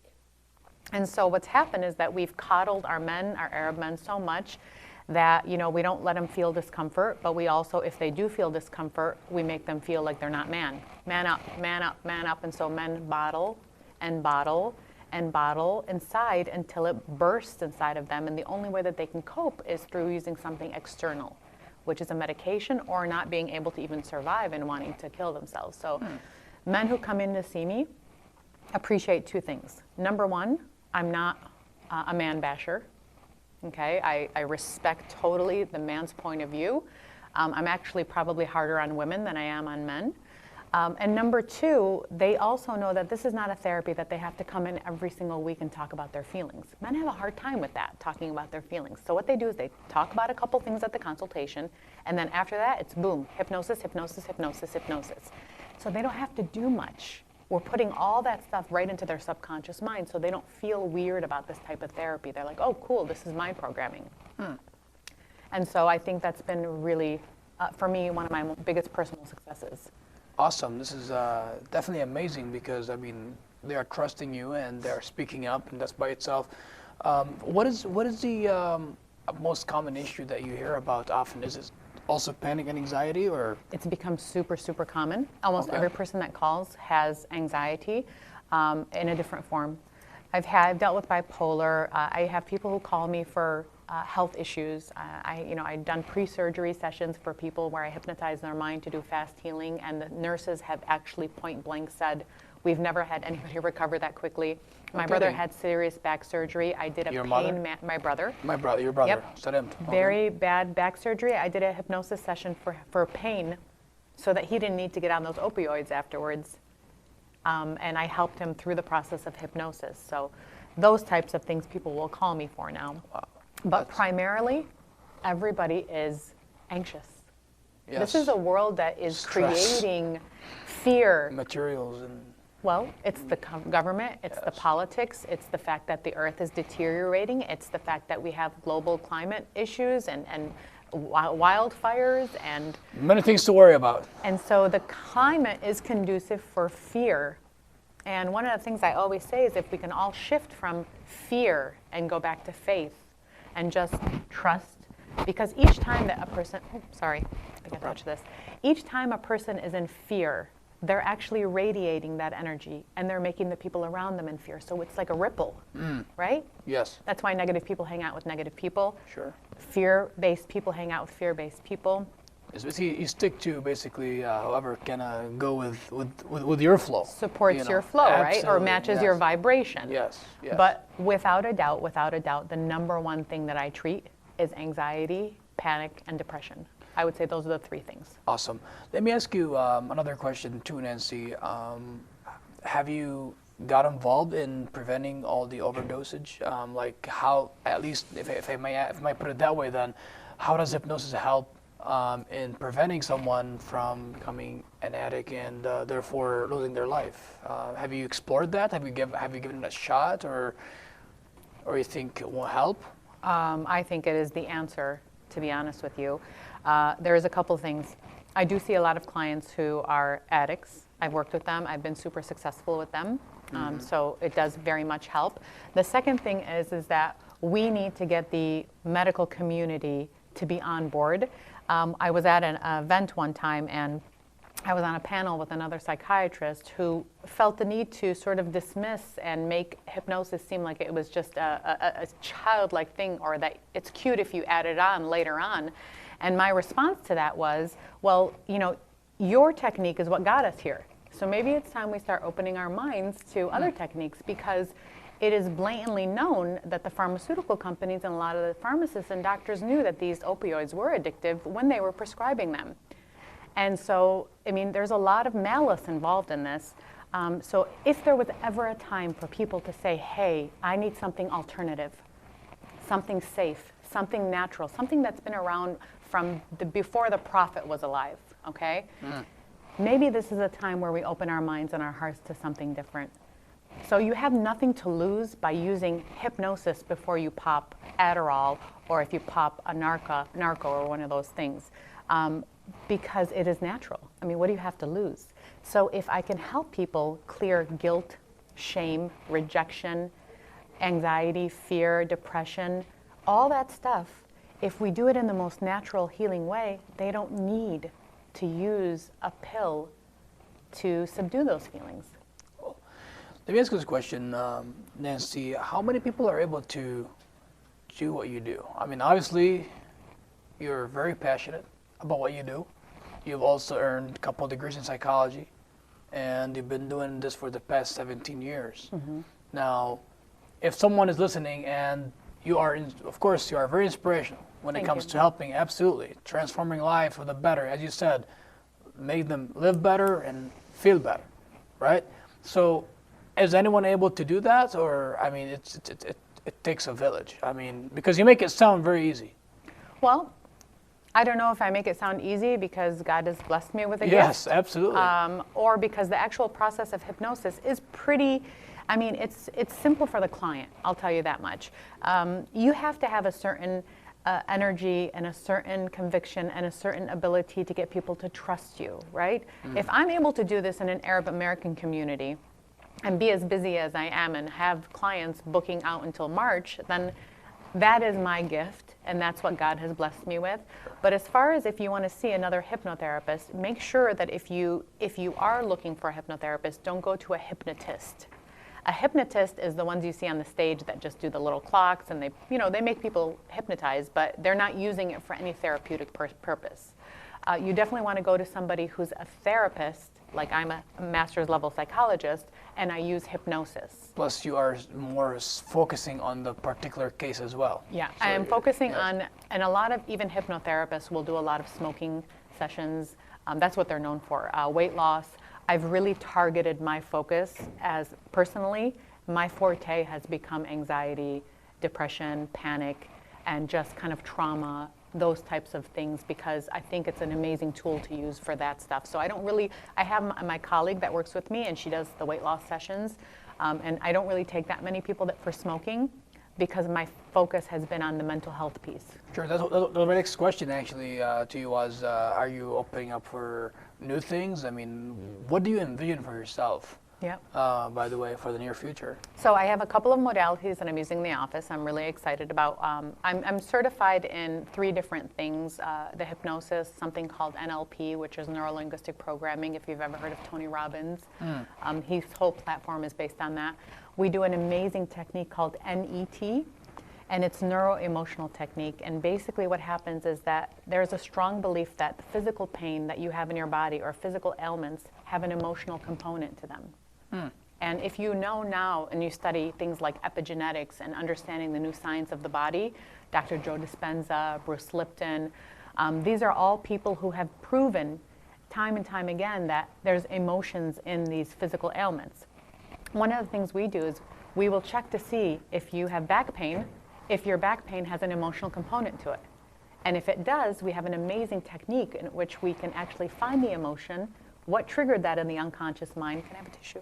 And so what's happened is that we've coddled our men, our Arab men, so much that, you know, we don't let them feel discomfort, but we also, if they do feel discomfort, we make them feel like they're not man. Man up, man up, man up. And so men bottle and bottle and bottle inside until it bursts inside of them. And the only way that they can cope is through using something external, which is a medication, or not being able to even survive and wanting to kill themselves. So men who come in to see me appreciate two things. Number one, I'm not a man basher. Okay, I respect totally the man's point of view. I'm actually probably harder on women than I am on men. And number two, they also know that this is not a therapy that they have to come in every single week and talk about their feelings. Men have a hard time with that, talking about their feelings. So what they do is they talk about a couple things at the consultation, and then after that, it's boom, hypnosis, hypnosis, hypnosis, hypnosis. So they don't have to do much. We're putting all that stuff right into their subconscious mind, so they don't feel weird about this type of therapy. They're like, oh, cool, this is my programming. And so I think that's been really, for me, one of my biggest personal successes. Awesome. This is definitely amazing, because, I mean, they are trusting you and they're speaking up, and that's by itself. What is the most common issue that you hear about often? Is it also panic and anxiety, or? It's become super, super common. Almost Okay. every person that calls has anxiety in a different form. I've dealt with bipolar. I have people who call me for health issues. I've done pre-surgery sessions for people where I hypnotize their mind to do fast healing, and the nurses have actually point blank said, we've never had anybody recover that quickly. My brother had serious back surgery. I did a Your pain, mother? My brother. My brother, your brother. Yep. Saremt. Okay. Very bad back surgery. I did a hypnosis session for pain so that he didn't need to get on those opioids afterwards. And I helped him through the process of hypnosis. So those types of things people will call me for now. Wow. But primarily, everybody is anxious. Yes. This is a world that is Stress. creating fear. Materials and. Well, it's the government, it's the Yes. politics, it's the fact that the earth is deteriorating, it's the fact that we have global climate issues and wildfires, and Many things to worry about. so the climate is conducive for fear. And one of the things I always say is if we can all shift from fear and go back to faith and just trust, because each time that a person, I can touch this. Each time a person is in fear, they're actually radiating that energy, and they're making the people around them in fear. So it's like a ripple, right? Yes. That's why negative people hang out with negative people. Sure. Fear-based people hang out with fear-based people. You stick to basically however can go with your flow. Supports your flow, right? Or Absolutely, matches yes. your vibration. Yes. Yes. But without a doubt, the number one thing that I treat is anxiety, panic, and depression. I would say those are the three things. Awesome. Let me ask you another question too, Nancy. Have you got involved in preventing all the overdosage? Like how, at least if I may put it that way, then how does hypnosis help in preventing someone from becoming an addict and therefore losing their life? Have you explored that? Have you given it a shot, or you think it won't help? I think it is the answer, to be honest with you. There is a couple things. I do see a lot of clients who are addicts. I've worked with them. I've been super successful with them. So it does very much help. The second thing is that we need to get the medical community to be on board. I was at an event one time, and I was on a panel with another psychiatrist who felt the need to sort of dismiss and make hypnosis seem like it was just a childlike thing, or that it's cute if you add it on later on. And my response to that was, well, you know, your technique is what got us here. So maybe it's time we start opening our minds to other techniques, because it is blatantly known that the pharmaceutical companies and a lot of the pharmacists and doctors knew that these opioids were addictive when they were prescribing them. And so, I mean, there's a lot of malice involved in this. So if there was ever a time for people to say, hey, I need something alternative, something safe, something natural, something that's been around from before the prophet was alive, okay? Maybe this is a time where we open our minds and our hearts to something different. So you have nothing to lose by using hypnosis before you pop Adderall or if you pop a narco or one of those things, because it is natural. I mean, what do you have to lose? So if I can help people clear guilt, shame, rejection, anxiety, fear, depression, all that stuff, if we do it in the most natural, healing way, they don't need to use a pill to subdue those feelings. Let me ask you this question, Nancy. How many people are able to do what you do? I mean, obviously, you're very passionate about what you do. You've also earned a couple of degrees in psychology, and you've been doing this for the past 17 years. Mm-hmm. Now, if someone is listening and you are, of course, you are very inspirational when it comes to helping, absolutely, transforming life for the better, as you said, make them live better and feel better, right? So, is anyone able to do that, or I mean, it takes a village? I mean, because you make it sound very easy. Well, I don't know if I make it sound easy because God has blessed me with a gift. Yes, absolutely. Or because the actual process of hypnosis is pretty. I mean, it's simple for the client. I'll tell you that much. You have to have a certain energy and a certain conviction and a certain ability to get people to trust you, right? Mm. If I'm able to do this in an Arab American community and be as busy as I am and have clients booking out until March, then that is my gift, and that's what God has blessed me with. But as far as if you want to see another hypnotherapist, make sure that if you are looking for a hypnotherapist, don't go to a hypnotist. A hypnotist is the ones you see on the stage that just do the little clocks, and they make people hypnotize, but they're not using it for any therapeutic purpose. You definitely want to go to somebody who's a therapist, like I'm a master's level psychologist, and I use hypnosis. Plus you are more focusing on the particular case as well. Yeah, so I am focusing on, and a lot of even hypnotherapists will do a lot of smoking sessions. That's what they're known for. Weight loss. I've really targeted my focus as personally, my forte has become anxiety, depression, panic, and just kind of trauma, those types of things, because I think it's an amazing tool to use for that stuff. So I have my colleague that works with me, and she does the weight loss sessions, and I don't really take that many people for smoking, because my focus has been on the mental health piece. Sure, that's my next question actually to you was, are you opening up for new things? I mean, what do you envision for yourself? Yeah. By the way, for the near future. So I have a couple of modalities that I'm using in the office. I'm really excited about. I'm certified in 3 different things. The hypnosis, something called NLP, which is Neuro Linguistic Programming, if you've ever heard of Tony Robbins. His whole platform is based on that. We do an amazing technique called NET, and it's neuro-emotional technique. And basically what happens is that there's a strong belief that the physical pain that you have in your body or physical ailments have an emotional component to them. And if you know now and you study things like epigenetics and understanding the new science of the body, Dr. Joe Dispenza, Bruce Lipton, these are all people who have proven time and time again that there's emotions in these physical ailments. One of the things we do is we will check to see if you have back pain, if your back pain has an emotional component to it. And if it does, we have an amazing technique in which we can actually find the emotion, what triggered that in the unconscious mind. Can I have a tissue?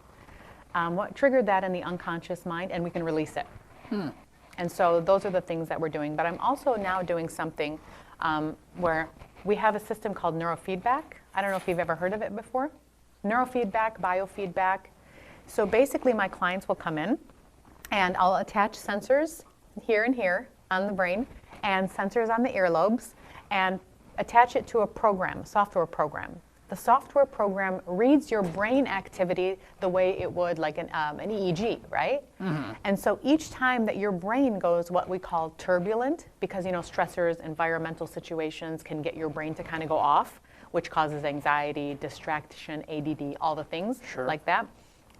What triggered that in the unconscious mind, and we can release it. And so those are the things that we're doing. But I'm also now doing something where we have a system called neurofeedback. I don't know if you've ever heard of it before. Neurofeedback, biofeedback. So basically my clients will come in and I'll attach sensors here and here on the brain and sensors on the earlobes and attach it to a program, software program. The software program reads your brain activity the way it would like an EEG, right? And so each time that your brain goes what we call turbulent, because stressors, environmental situations can get your brain to kind of go off, which causes anxiety, distraction, ADD, all the things like that.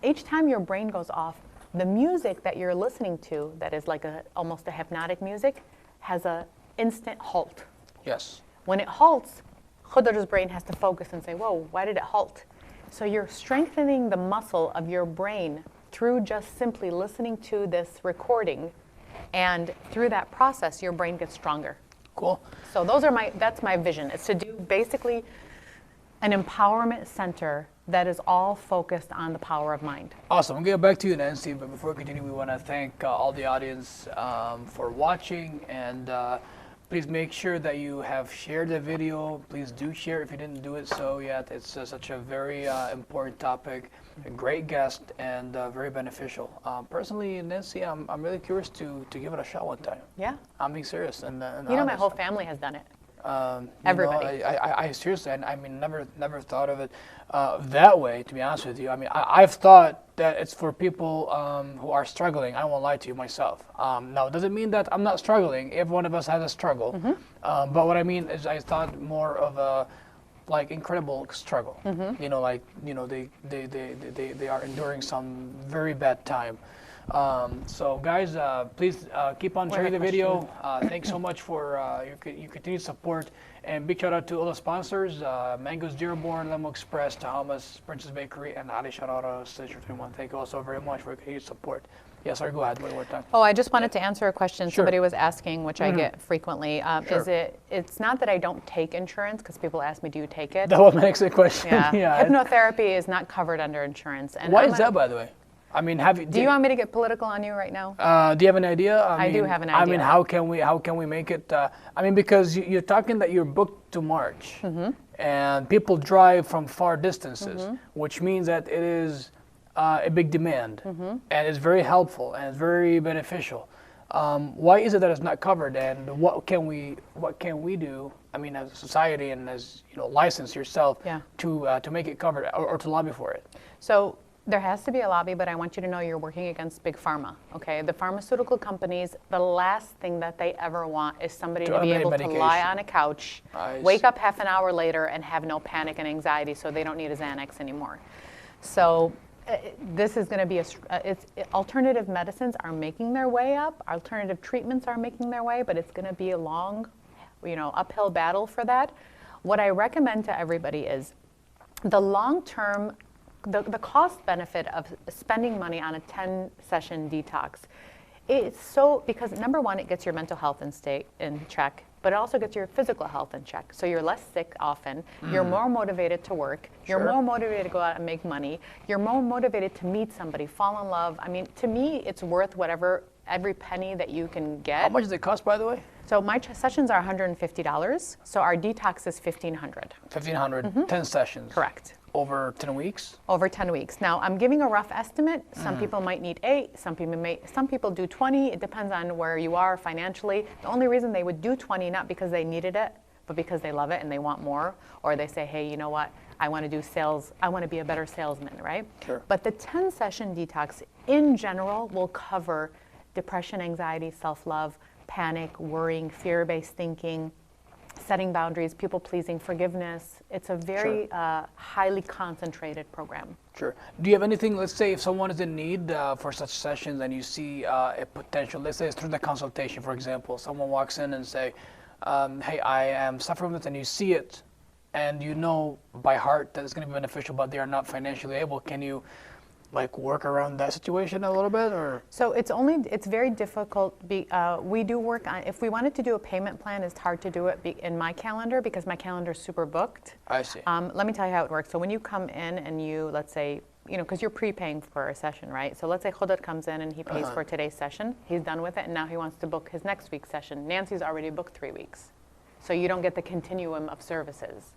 Each time your brain goes off, the music that you're listening to, that is like almost a hypnotic music, has an instant halt. Yes. When it halts, Khodr's brain has to focus and say, whoa, why did it halt? So you're strengthening the muscle of your brain through just simply listening to this recording, and through that process, your brain gets stronger. Cool. So that's my vision. It's to do basically an empowerment center that is all focused on the power of mind. Awesome. We'll get back to you, Nancy, but before we continue, we want to thank all the audience for watching, and please make sure that you have shared the video. Please do share if you didn't do it so yet. It's such a very important topic, a great guest, and very beneficial. Personally, Nancy, I'm really curious to give it a shot one time. Yeah. I'm being serious. And you know, my whole family has done it. Everybody. You know, I seriously, I mean, never thought of it that way, to be honest with you. I mean, I've thought that it's for people who are struggling. I won't lie to you myself. Now, it doesn't mean that I'm not struggling. Every one of us has a struggle. But what I mean is I thought more of a like incredible struggle. You know, like, you know, they are enduring some very bad time. So guys, please keep on sharing the video. Thanks so much for your continued support, and big shout out to all the sponsors: Mango's Dearborn, Lemo Express, Tahamas, Princess Bakery, and Ali Sharara, Session 21. Thank you all so very much for your continued support. Yes, sorry, go ahead one more time. Oh, I just wanted to answer a question somebody was asking, which I get frequently. Sure. It's not that I don't take insurance, because people ask me, do you take it? That was my next question. Yeah. Hypnotherapy is not covered under insurance. And why is that, by the way? I mean, do you want me to get political on you right now? Do you have an idea? I do have an idea. I mean, how can we make it? I mean, because you're talking that you're booked to March, and people drive from far distances, which means that it is a big demand, and it's very helpful and it's very beneficial. Why is it that it's not covered, and what can we do? I mean, as a society and as, you know, license yourself to make it covered or to lobby for it. So there has to be a lobby, but I want you to know you're working against big pharma, okay? The pharmaceutical companies, the last thing that they ever want is somebody to be able to lie on a couch, wake up half an hour later, and have no panic and anxiety, so they don't need a Xanax anymore. So this is going to be alternative medicines are making their way up, alternative treatments are making their way, but it's going to be a long, you know, uphill battle for that. What I recommend to everybody is the long-term, the cost benefit of spending money on a 10-session detox. It's so, because number one, it gets your mental health in check, but it also gets your physical health in check. So you're less sick often, you're more motivated to work, you're more motivated to go out and make money, you're more motivated to meet somebody, fall in love. I mean, to me, it's worth every penny that you can get. How much does it cost, by the way? So my sessions are $150. So our detox is $1,500. $1,500, 10 sessions. Correct. Over 10 weeks? Over 10 weeks. Now, I'm giving a rough estimate. Some people might need 8, some people do 20. It depends on where you are financially. The only reason they would do 20, not because they needed it, but because they love it and they want more, or they say, hey, you know what, I want to do sales, I want to be a better salesman, right? Sure. But the 10-session detox in general will cover depression, anxiety, self-love, panic, worrying, fear-based thinking, setting boundaries, people-pleasing, forgiveness. It's a very highly concentrated program. Sure. Do you have anything, let's say if someone is in need for such sessions and you see a potential, let's say it's through the consultation, for example, someone walks in and say, hey, I am suffering from this, and you see it and you know by heart that it's going to be beneficial, but they are not financially able. Can you like work around that situation a little bit, or? So it's very difficult. We do work on, if we wanted to do a payment plan, it's hard to do it in my calendar because my calendar is super booked. I see. Let me tell you how it works. So when you come in and you, let's say, you know, because you're prepaying for a session, right? So let's say Khodr comes in and he pays for today's session. He's done with it, and now he wants to book his next week's session. Nancy's already booked 3 weeks. So you don't get the continuum of services.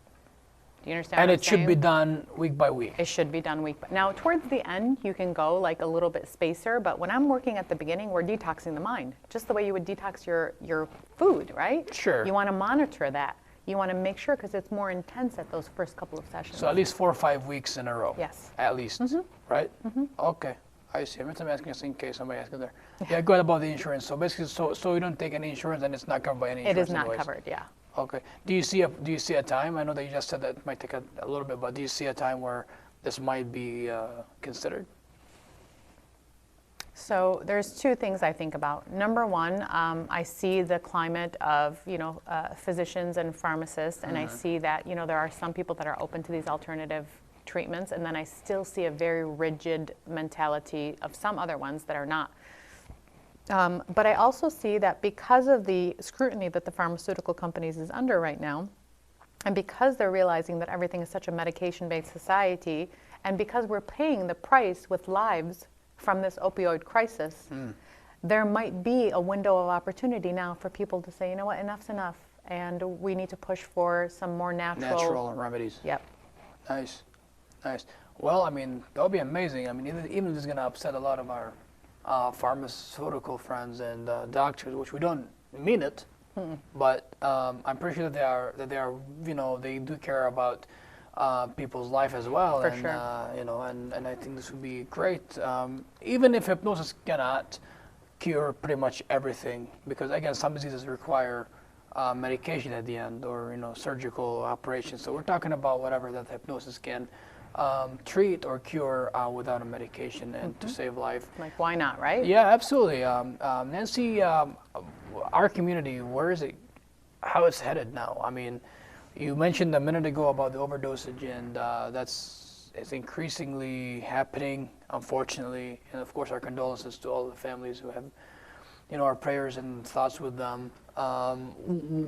Do you understand? And it should be done week by week. It should be done week by. Now, towards the end, you can go like a little bit spacer, but when I'm working at the beginning, we're detoxing the mind, just the way you would detox your food, right? Sure. You want to monitor that. You want to make sure, because it's more intense at those first couple of sessions. So at least 4 or 5 weeks in a row. Yes. At least, right? Okay. I see. I'm asking just in case somebody asks there. Yeah, go ahead about the insurance. So basically, so you don't take any insurance, and it's not covered by any insurance. It is not anyways. covered. Yeah. Okay. Do you see a time? I know that you just said that it might take a little bit, but do you see a time where this might be considered? So there's 2 things I think about. Number one, I see the climate of, you know, physicians and pharmacists, and I see that, you know, there are some people that are open to these alternative treatments, and then I still see a very rigid mentality of some other ones that are not. But I also see that because of the scrutiny that the pharmaceutical companies is under right now, And because they're realizing that everything is such a medication-based society, and because we're paying the price with lives from this opioid crisis, there might be a window of opportunity now for people to say, you know what, enough's enough, and we need to push for some more natural remedies. Yep. Nice, nice. Well, I mean, that would be amazing. I mean, even if it's going to upset a lot of our pharmaceutical friends and doctors, which we don't mean it, but I'm pretty sure that they are, you know, they do care about people's life as well. For and, sure. You know, and I think this would be great. Even if hypnosis cannot cure pretty much everything, because again, some diseases require medication at the end, or, you know, surgical operations. So we're talking about whatever that hypnosis can treat or cure without a medication and to save life. Like, why not, right? Yeah, absolutely. Nancy, our community, where is it, how it's headed now? I mean, you mentioned a minute ago about the overdosage, and it's increasingly happening, unfortunately. And of course, our condolences to all the families who have, you know, our prayers and thoughts with them.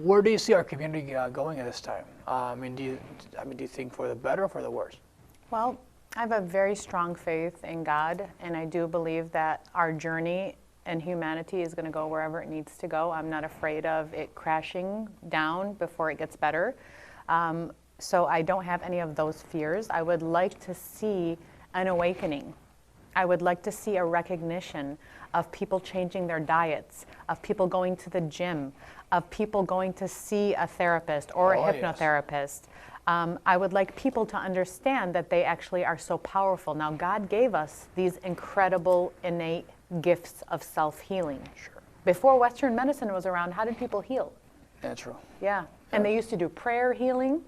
Where do you see our community going at this time? I mean, do you think for the better or for the worse? Well, I have a very strong faith in God, and I do believe that our journey in humanity is going to go wherever it needs to go. I'm not afraid of it crashing down before it gets better. So I don't have any of those fears. I would like to see an awakening. I would like to see a recognition of people changing their diets, of people going to the gym, of people going to see a therapist or a hypnotherapist. I would like people to understand that they actually are so powerful. Now, God gave us these incredible innate gifts of self-healing. Sure. Before Western medicine was around, how did people heal? Natural. Yeah. And they used to do prayer healing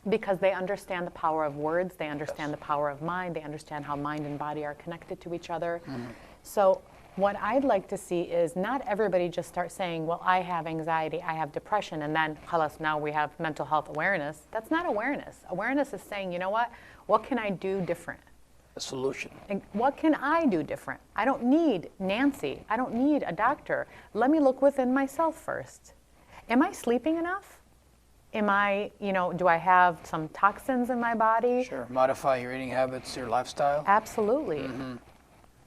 because they understand the power of words, they understand the power of mind, they understand how mind and body are connected to each other. So what I'd like to see is not everybody just start saying, well, I have anxiety, I have depression, and then, halas, now we have mental health awareness. That's not awareness. Awareness is saying, you know what can I do different? A solution. And what can I do different? I don't need Nancy. I don't need a doctor. Let me look within myself first. Am I sleeping enough? Am I, you know, do I have some toxins in my body? Sure. Modify your eating habits, your lifestyle. Absolutely.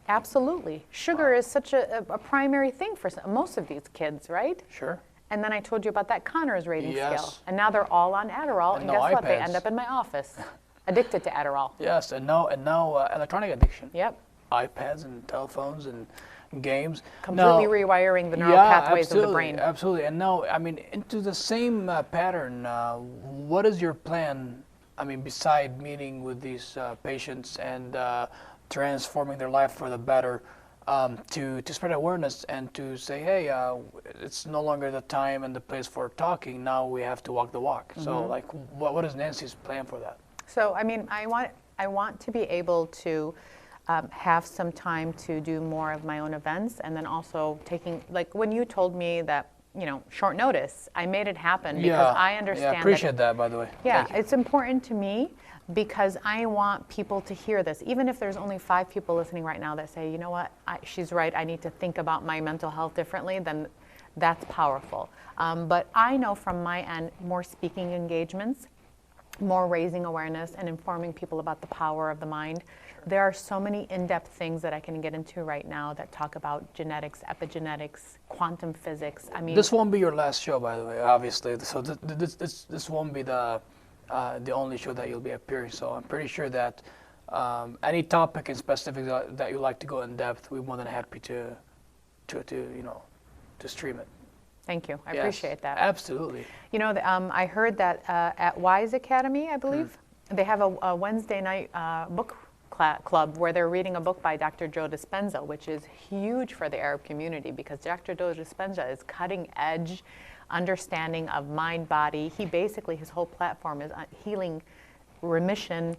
Absolutely. Sugar is such a primary thing for most of these kids, right? Sure. And then I told you about that Connors rating Yes. scale. And now they're all on Adderall. And no guess what? They iPads. end up in my office, addicted to Adderall. Yes, and now electronic addiction. Yep. iPads and telephones and games. Completely rewiring the neural pathways of the brain. Absolutely. And now, I mean, into the same pattern, what is your plan, I mean, beside meeting with these patients and transforming their life for the better, to spread awareness and to say, hey, it's no longer the time and the place for talking, now we have to walk the walk. So, like, what is Nancy's plan for that? So, I mean, I want to be able to have some time to do more of my own events, and then also taking, like when you told me that, you know, short notice, I made it happen because I understand. Yeah, I appreciate that, by the way. Yeah, it's important to me because I want people to hear this. Even if there's only 5 people listening right now that say, you know what, she's right, I need to think about my mental health differently, then that's powerful. But I know from my end, more speaking engagements, more raising awareness and informing people about the power of the mind. There are so many in-depth things that I can get into right now that talk about genetics, epigenetics, quantum physics. I mean, this won't be your last show, by the way, obviously. So this won't be the only show that you'll be appearing. So I'm pretty sure that any topic in specific that you like to go in depth, we're more than happy to stream it. Thank you. I appreciate that. Absolutely. You know, I heard that at Wise Academy, I believe, they have a Wednesday night book club where they're reading a book by Dr. Joe Dispenza, which is huge for the Arab community because Dr. Joe Dispenza is cutting edge understanding of mind body. He basically, his whole platform is healing remission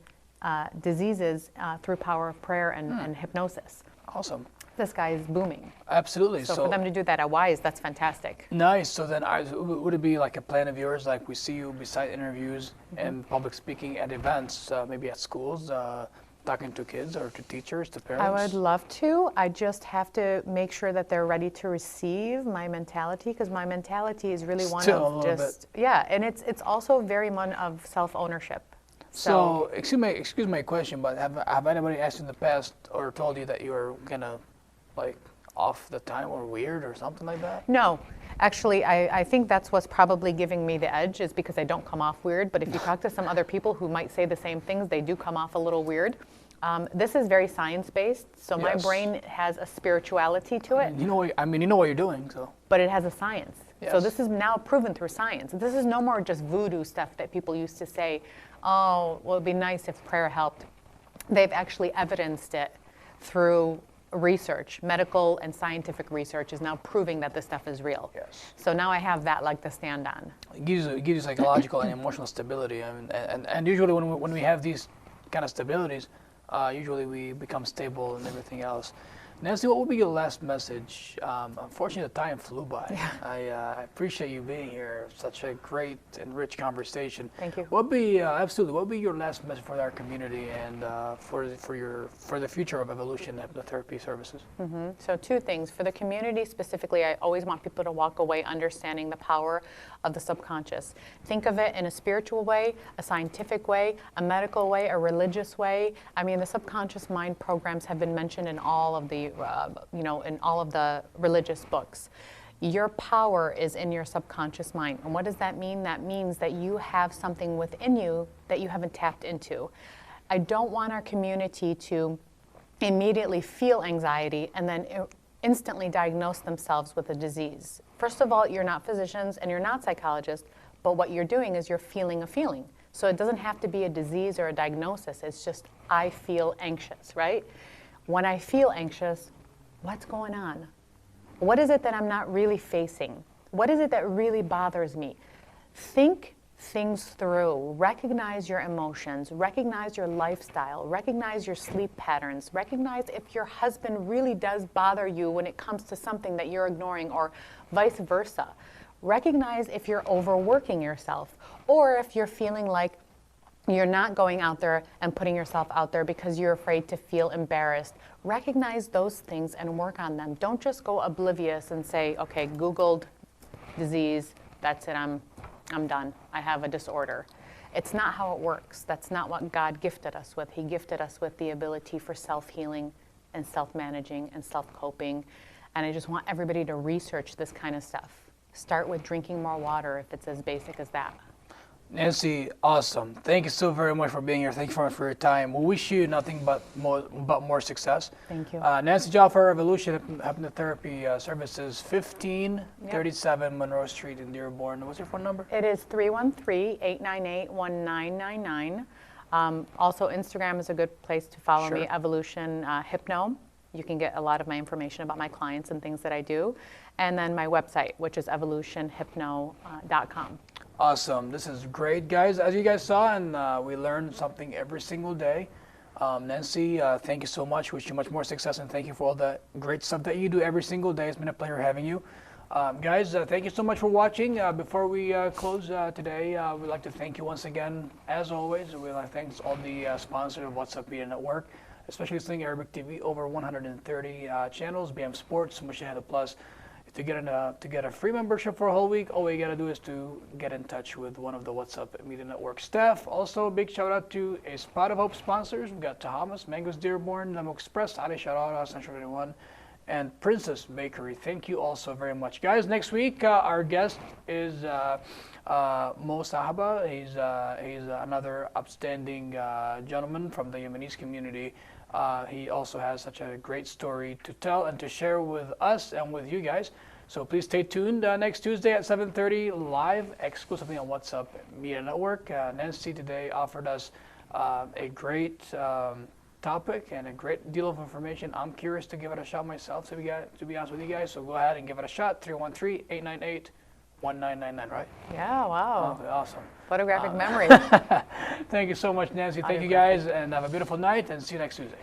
diseases through power of prayer and hypnosis. Awesome. This guy is booming. Absolutely. So for them to do that at Wise, that's fantastic. Nice. So then would it be like a plan of yours, like we see you beside interviews and public speaking at events, maybe at schools, talking to kids or to teachers, to parents? I would love to. I just have to make sure that they're ready to receive my mentality, because my mentality is really one Still of just and it's also very one of self-ownership. So excuse my question, but have anybody asked in the past or told you that you were kind of like off the time or weird or something like that? No. Actually, I think that's what's probably giving me the edge, is because I don't come off weird. But if you talk to some other people who might say the same things, they do come off a little weird. This is very science-based, so my brain has a spirituality to it. You know what you're doing, so. But it has a science. Yes. So this is now proven through science. This is no more just voodoo stuff that people used to say, oh, well, it'd be nice if prayer helped. They've actually evidenced it through research. Medical and scientific research is now proving that this stuff is real. Yes. So now I have that leg to stand on. It gives you psychological and emotional stability. I mean, and usually when we have these kind of stabilities, usually we become stable and everything else. Nancy, what would be your last message? Unfortunately, the time flew by. Yeah. I appreciate you being here. Such a great and rich conversation. Thank you. What would be your last message for our community and for the future of Evolution Hypnotherapy services? Mm-hmm. So 2 things. For the community specifically, I always want people to walk away understanding the power of the subconscious. Think of it in a spiritual way, a scientific way, a medical way, a religious way. I mean, the subconscious mind programs have been mentioned in all of the in all of the religious books. Your power is in your subconscious mind. And what does that mean? That means that you have something within you that you haven't tapped into. I don't want our community to immediately feel anxiety and then instantly diagnose themselves with a disease. First of all, you're not physicians and you're not psychologists, but what you're doing is you're feeling a feeling. So it doesn't have to be a disease or a diagnosis. It's just, I feel anxious, right? When I feel anxious, what's going on? What is it that I'm not really facing? What is it that really bothers me? Think things through. Recognize your emotions. Recognize your lifestyle. Recognize your sleep patterns. Recognize if your husband really does bother you when it comes to something that you're ignoring, or vice versa. Recognize if you're overworking yourself, or if you're feeling like you're not going out there and putting yourself out there because you're afraid to feel embarrassed. Recognize those things and work on them. Don't just go oblivious and say, okay, Googled disease, that's it, I'm done. I have a disorder. It's not how it works. That's not what God gifted us with. He gifted us with the ability for self-healing and self-managing and self-coping. And I just want everybody to research this kind of stuff. Start with drinking more water if it's as basic as that. Nancy, awesome. Thank you so very much for being here. Thank you very much for your time. We wish you nothing but more success. Thank you. Nancy Jaafar, Evolution Hypnotherapy Services, 1537 Monroe Street in Dearborn. What's your phone number? It is 313-898-1999. Also, Instagram is a good place to follow me, Evolution Hypno. You can get a lot of my information about my clients and things that I do. And then my website, which is evolutionhypno.com. Awesome. This is great, guys. As you guys saw, and we learn something every single day. Nancy, thank you so much. Wish you much more success, and thank you for all the great stuff that you do every single day. It's been a pleasure having you. Guys, thank you so much for watching. Before we close today, we'd like to thank you once again. As always, we'd like to thank all the sponsors of WhatsApp Media Network, especially Sling Arabic TV, over 130 channels, BM Sports, Mushahada Plus. To get a free membership for a whole week, all you gotta do is to get in touch with one of the WhatsApp Media Network staff. Also, a big shout out to a Spot of Hope sponsors. We've got Tahamas, Mangoes Dearborn, Lemo Express, Ali Sharara, Central 21, and Princess Bakery. Thank you also very much, guys. Next week, our guest is Mo Sahaba. He's another upstanding gentleman from the Yemenis community. He also has such a great story to tell and to share with us and with you guys. So please stay tuned next Tuesday at 7:30 live, exclusively on WhatsApp Media Network. Nancy today offered us a great topic and a great deal of information. I'm curious to give it a shot myself, to be honest with you guys. So go ahead and give it a shot. 313-898-1999, right? Yeah, wow. Oh, awesome. Photographic memory. Thank you so much, Nancy. Thank you, guys, and have a beautiful night, and see you next Tuesday.